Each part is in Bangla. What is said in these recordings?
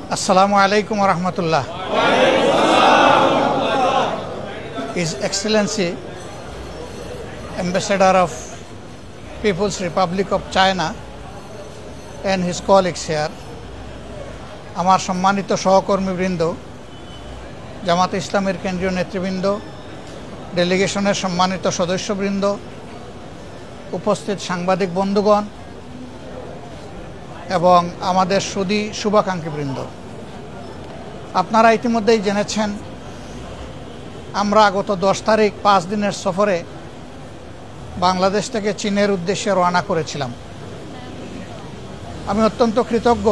Assalamu alaikum wa rahmatullah. His Excellency, Ambassador of People's Republic of China and his colleagues here, আমার সম্মানিত সহকর্মীবৃন্দ, জামাত ইসলামের কেন্দ্রীয় নেতৃবৃন্দ, ডেলিগেশনের সম্মানিত সদস্যবৃন্দ, উপস্থিত সাংবাদিক বন্ধুগণ এবং আমাদের সুধী শুভাকাঙ্ক্ষীবৃন্দ, আপনারা ইতিমধ্যেই জেনেছেন আমরা গত 10 তারিখ 5 দিনের সফরে বাংলাদেশ থেকে চীনের উদ্দেশ্যে রওনা করেছিলাম। আমি অত্যন্ত কৃতজ্ঞ,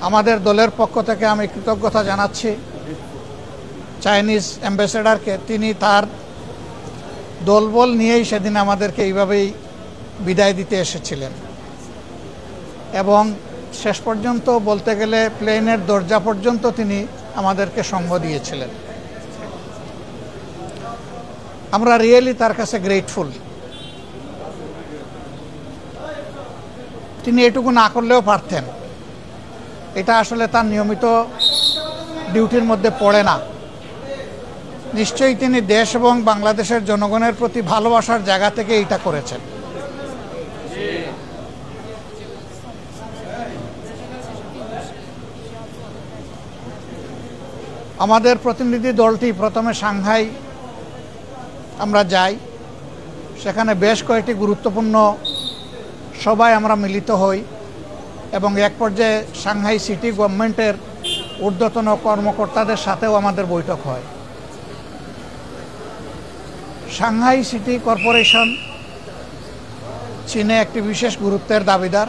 আমাদের দলের পক্ষ থেকে আমি কৃতজ্ঞতা জানাচ্ছি চাইনিজ অ্যাম্বাসেডরকে। তিনি তার দলবল নিয়েই সেদিন আমাদেরকে এইভাবেই বিদায় দিতে এসেছিলেন এবং শেষ পর্যন্ত বলতে গেলে প্লেনের দরজা পর্যন্ত তিনি আমাদেরকে সঙ্গ দিয়েছিলেন। আমরা রিয়েলি তার কাছে গ্রেটফুল। তিনি এটুকু না করলেও পারতেন, এটা আসলে তার নিয়মিত ডিউটির মধ্যে পড়ে না। নিশ্চয়ই তিনি দেশ এবং বাংলাদেশের জনগণের প্রতি ভালোবাসার জায়গা থেকে এটা করেছেন। আমাদের প্রতিনিধি দলটি প্রথমে সাংহাই আমরা যাই, সেখানে বেশ কয়েকটি গুরুত্বপূর্ণ সভায় আমরা মিলিত হই এবং এক পর্যায়ে সাংহাই সিটি গভর্নমেন্টের ঊর্ধ্বতন কর্মকর্তাদের সাথেও আমাদের বৈঠক হয়। সাংহাই সিটি কর্পোরেশন চীনে একটি বিশেষ গুরুত্বের দাবিদার।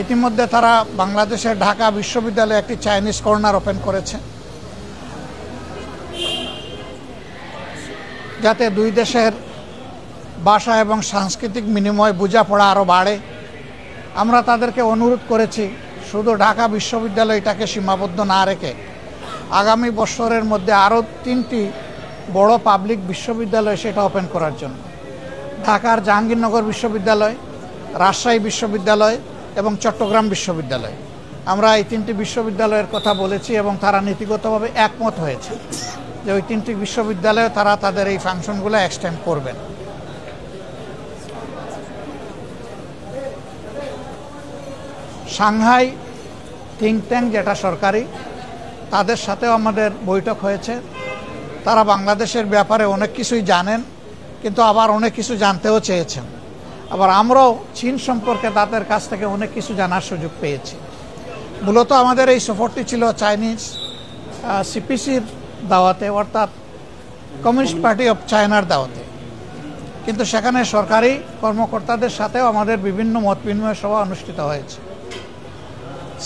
ইতিমধ্যে তারা বাংলাদেশের ঢাকা বিশ্ববিদ্যালয়ে একটি চাইনিজ কর্নার ওপেন করেছে, যাতে দুই দেশের ভাষা এবং সাংস্কৃতিক বিনিময় বোঝাপড়া আরও বাড়ে। আমরা তাদেরকে অনুরোধ করেছি শুধু ঢাকা বিশ্ববিদ্যালয়টাকে সীমাবদ্ধ না রেখে আগামী বছরের মধ্যে আরও 3টি বড় পাবলিক বিশ্ববিদ্যালয় সেটা ওপেন করার জন্য। ঢাকার জাহাঙ্গীরনগর বিশ্ববিদ্যালয়, রাজশাহী বিশ্ববিদ্যালয় এবং চট্টগ্রাম বিশ্ববিদ্যালয়। আমরা এই 3টি বিশ্ববিদ্যালয়ের কথা বলেছি এবং তারা নীতিগতভাবে একমত হয়েছে যে ওই 3টি বিশ্ববিদ্যালয়ে তারা তাদের এই ফাংশনগুলো এক্সটেন্ড করবেন। সাংহাই থিঙ্ক ট্যাঙ্ক যেটা সরকারি, তাদের সাথেও আমাদের বৈঠক হয়েছে। তারা বাংলাদেশের ব্যাপারে অনেক কিছুই জানেন, কিন্তু আবার অনেক কিছু জানতেও চেয়েছেন। আবার আমরাও চীন সম্পর্কে তাদের কাছ থেকে অনেক কিছু জানার সুযোগ পেয়েছি। মূলত আমাদের এই সফরটি ছিল চাইনিজ সিপিসির দাওয়াতে, অর্থাৎ কমিউনিস্ট পার্টি অফ চায়নার দাওয়াতে, কিন্তু সেখানে সরকারি কর্মকর্তাদের সাথেও আমাদের বিভিন্ন মত বিনিময় সভা অনুষ্ঠিত হয়েছে।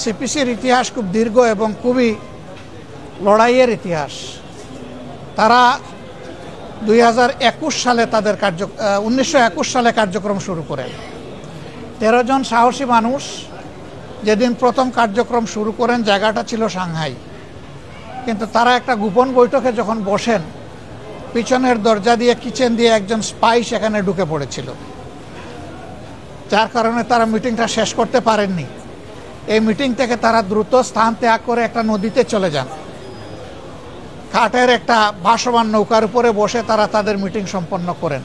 সিপিসির ইতিহাস খুব দীর্ঘ এবং খুবই লড়াইয়ের ইতিহাস। তারা 2021 সালে তাদের 1921 সালে কার্যক্রম শুরু করেন। 13 জন সাহসী মানুষ যেদিন প্রথম কার্যক্রম শুরু করেন, জায়গাটা ছিল সাংহাই, কিন্তু তারা একটা গোপন বৈঠকে যখন বসেন, পিছনের দরজা দিয়ে কিচেন দিয়ে একজন স্পাই সেখানে ঢুকে পড়েছিল, যার কারণে তারা মিটিংটা শেষ করতে পারেননি। এই মিটিং থেকে তারা দ্রুত স্থান ত্যাগ করে একটা নদীতে চলে যান। কাঠের একটা ভাসমান নৌকার উপরে বসে তারা তাদের মিটিং সম্পন্ন করেন।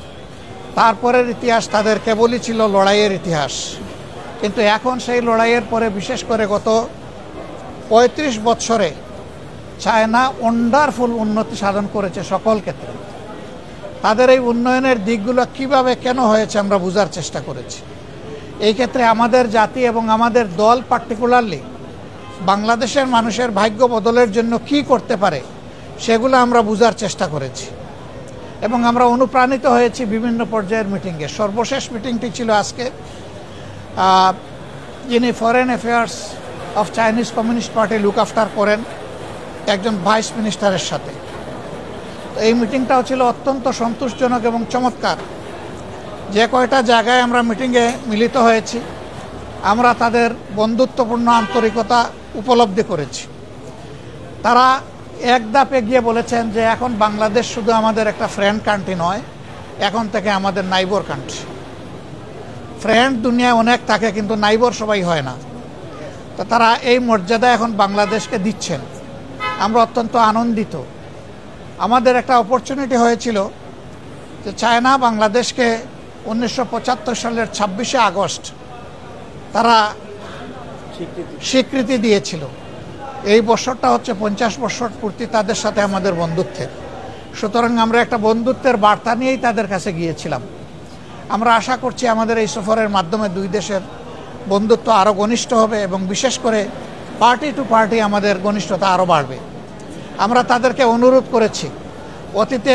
তারপরের ইতিহাস তাদের কেবলই ছিল লড়াইয়ের ইতিহাস, কিন্তু এখন সেই লড়াইয়ের পরে বিশেষ করে গত 35 বছরে চায়না ওয়ান্ডারফুল উন্নতি সাধন করেছে সকল ক্ষেত্রে। তাদের এই উন্নয়নের দিকগুলো কিভাবে কেন হয়েছে আমরা বোঝার চেষ্টা করেছি। এই ক্ষেত্রে আমাদের জাতি এবং আমাদের দল পার্টিকুলারলি বাংলাদেশের মানুষের ভাগ্য বদলের জন্য কি করতে পারে সেগুলো আমরা বোঝার চেষ্টা করেছি এবং আমরা অনুপ্রাণিত হয়েছি বিভিন্ন পর্যায়ের মিটিংয়ে। সর্বশেষ মিটিংটি ছিল আজকে, যিনি foreign affairs of Chinese communist party look after করেন একজন ভাইস মিনিস্টারের সাথে। তো এই মিটিংটাও ছিল অত্যন্ত সন্তোষজনক এবং চমৎকার। যে কয়টা জায়গায় আমরা মিটিংয়ে মিলিত হয়েছি, আমরা তাদের বন্ধুত্বপূর্ণ আন্তরিকতা উপলব্ধি করেছি। তারা এক ধাপ এগিয়ে বলেছেন যে এখন বাংলাদেশ শুধু আমাদের একটা ফ্রেন্ড কান্ট্রি নয়, এখন থেকে আমাদের নাইবর কান্ট্রি। ফ্রেন্ড দুনিয়ায় অনেক থাকে, কিন্তু নাইবর সবাই হয় না। তো তো তারা এই মর্যাদা এখন বাংলাদেশকে দিচ্ছেন, আমরা অত্যন্ত আনন্দিত। আমাদের একটা অপরচুনিটি হয়েছিল যে চায়না বাংলাদেশকে 1975 সালের 26শে আগস্ট তারা স্বীকৃতি দিয়েছিল। এই বছরটা হচ্ছে 50 বছর পূর্তি তাদের সাথে আমাদের বন্ধুত্বের। সুতরাং আমরা একটা বন্ধুত্বের বার্তা নিয়েই তাদের কাছে গিয়েছিলাম। আমরা আশা করছি আমাদের এই সফরের মাধ্যমে দুই দেশের বন্ধুত্ব আরও ঘনিষ্ঠ হবে এবং বিশেষ করে পার্টি টু পার্টি আমাদের ঘনিষ্ঠতা আরও বাড়বে। আমরা তাদেরকে অনুরোধ করেছি, অতীতে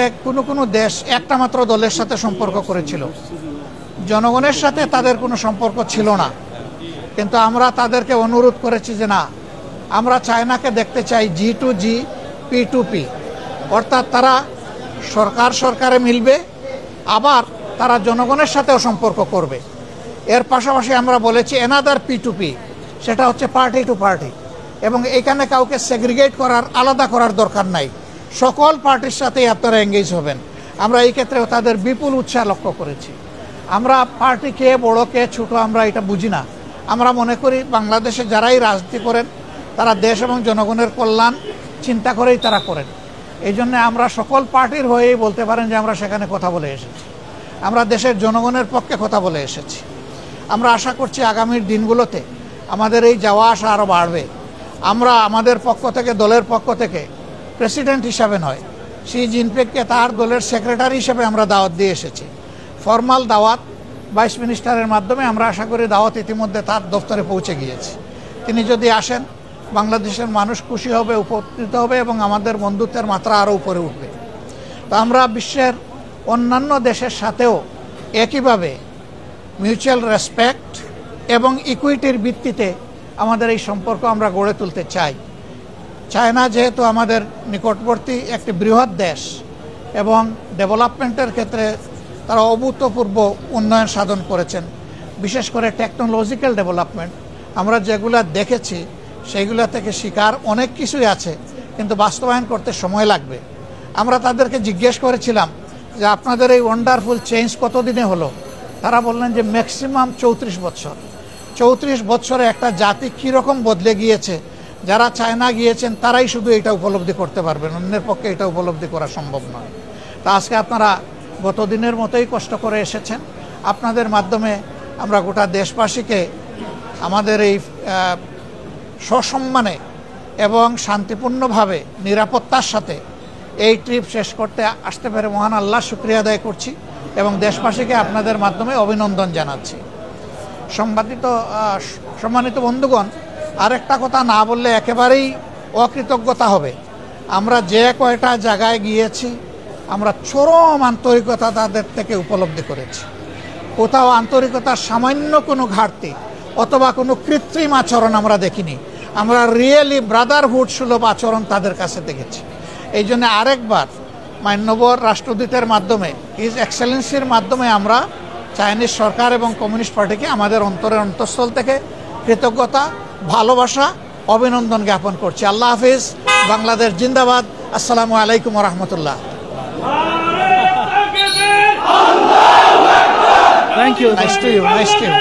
কোনো দেশ একটা মাত্র দলের সাথে সম্পর্ক করেছিল, জনগণের সাথে তাদের কোনো সম্পর্ক ছিল না, কিন্তু আমরা তাদেরকে অনুরোধ করেছি যে না, আমরা চায়নাকে দেখতে চাই G2G P2P, অর্থাৎ তারা সরকারে মিলবে, আবার তারা জনগণের সাথেও সম্পর্ক করবে। এর পাশাপাশি আমরা বলেছি অ্যানাদার P2P, সেটা হচ্ছে পার্টি টু পার্টি, এবং এখানে কাউকে সেগ্রিগেট করার, আলাদা করার দরকার নাই, সকল পার্টির সাথেই আপনারা এঙ্গেজ হবেন। আমরা এই ক্ষেত্রেও তাদের বিপুল উৎসাহ লক্ষ্য করেছি। আমরা পার্টি কে বড় কে ছোট আমরা এটা বুঝি না। আমরা মনে করি বাংলাদেশে যারাই রাজনীতি করেন তারা দেশ এবং জনগণের কল্যাণ চিন্তা করেই তারা করেন। এই জন্য আমরা সকল পার্টির হয়েই বলতে পারেন যে আমরা সেখানে কথা বলে এসেছি, আমরা দেশের জনগণের পক্ষে কথা বলে এসেছি। আমরা আশা করছি আগামীর দিনগুলোতে আমাদের এই যাওয়া আসা আরও বাড়বে। আমরা আমাদের পক্ষ থেকে, দলের পক্ষ থেকে প্রেসিডেন্ট হিসাবে নয়, শি জিনপিংকে তার দলের সেক্রেটারি হিসেবে আমরা দাওয়াত দিয়ে এসেছি। ফর্মাল দাওয়াত ভাইস মিনিস্টারের মাধ্যমে আমরা আশা করি দাওয়াত ইতিমধ্যে তার দপ্তরে পৌঁছে গিয়েছে। তিনি যদি আসেন, বাংলাদেশের মানুষ খুশি হবে, উপকৃত হবে এবং আমাদের বন্ধুত্বের মাত্রা আরও উপরে উঠবে। তো আমরা বিশ্বের অন্যান্য দেশের সাথেও একইভাবে মিউচুয়াল রেসপেক্ট এবং ইকুইটির ভিত্তিতে আমাদের এই সম্পর্ক আমরা গড়ে তুলতে চাই। চায়না যেহেতু আমাদের নিকটবর্তী একটি বৃহৎ দেশ এবং ডেভেলপমেন্টের ক্ষেত্রে তারা অভূতপূর্ব উন্নয়ন সাধন করেছেন, বিশেষ করে টেকনোলজিক্যাল ডেভেলপমেন্ট। আমরা যেগুলো দেখেছি সেইগুলো থেকে শিকার অনেক কিছুই আছে, কিন্তু বাস্তবায়ন করতে সময় লাগবে। আমরা তাদেরকে জিজ্ঞেস করেছিলাম যে আপনাদের এই ওয়ান্ডারফুল চেঞ্জ কতদিনে হলো? তারা বললেন যে ম্যাক্সিমাম 34 বছর। 34 বছরে একটা জাতি কীরকম বদলে গিয়েছে, যারা চায়না গিয়েছেন তারাই শুধু এটা উপলব্ধি করতে পারবেন, অন্যের পক্ষে এটা উপলব্ধি করা সম্ভব নয়। তা আজকে আপনারা গত দিনের মতোই কষ্ট করে এসেছেন। আপনাদের মাধ্যমে আমরা গোটা দেশবাসীকে আমাদের এই সসম্মানে এবং শান্তিপূর্ণভাবে নিরাপত্তার সাথে এই ট্রিপ শেষ করতে আসতে পেরে মহান আল্লাহ শুকরিয়া আদায় করছি এবং দেশবাসীকে আপনাদের মাধ্যমে অভিনন্দন জানাচ্ছি। সম্মানিত বন্ধুগণ, আরেকটা কথা না বললে একেবারেই অকৃতজ্ঞতা হবে। আমরা যে কয়টা জায়গায় গিয়েছি আমরা চরম আন্তরিকতা তাদের থেকে উপলব্ধি করেছি। কোথাও আন্তরিকতার সামান্য কোনো ঘাটতি অথবা কোনো কৃত্রিম আচরণ আমরা দেখিনি। আমরা রিয়েলি ব্রাদারহুড সুলভ আচরণ তাদের কাছে দেখেছি। এই জন্য আরেকবার মান্যবর রাষ্ট্রদূতের মাধ্যমে, হিজ এক্সেলেন্সির মাধ্যমে আমরা চাইনিজ সরকার এবং কমিউনিস্ট পার্টিকে আমাদের অন্তরের অন্তঃস্থল থেকে কৃতজ্ঞতা, ভালোবাসা, অভিনন্দন জ্ঞাপন করছি। আল্লাহ হাফিজ, বাংলাদেশ জিন্দাবাদ। আসসালামু আলাইকুম ওয়া রাহমাতুল্লাহ। Thank you. Nice to you. Nice to you.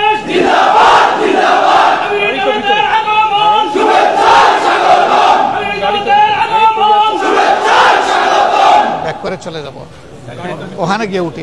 Back করে চলে যাব, ওখানে গিয়ে উঠি।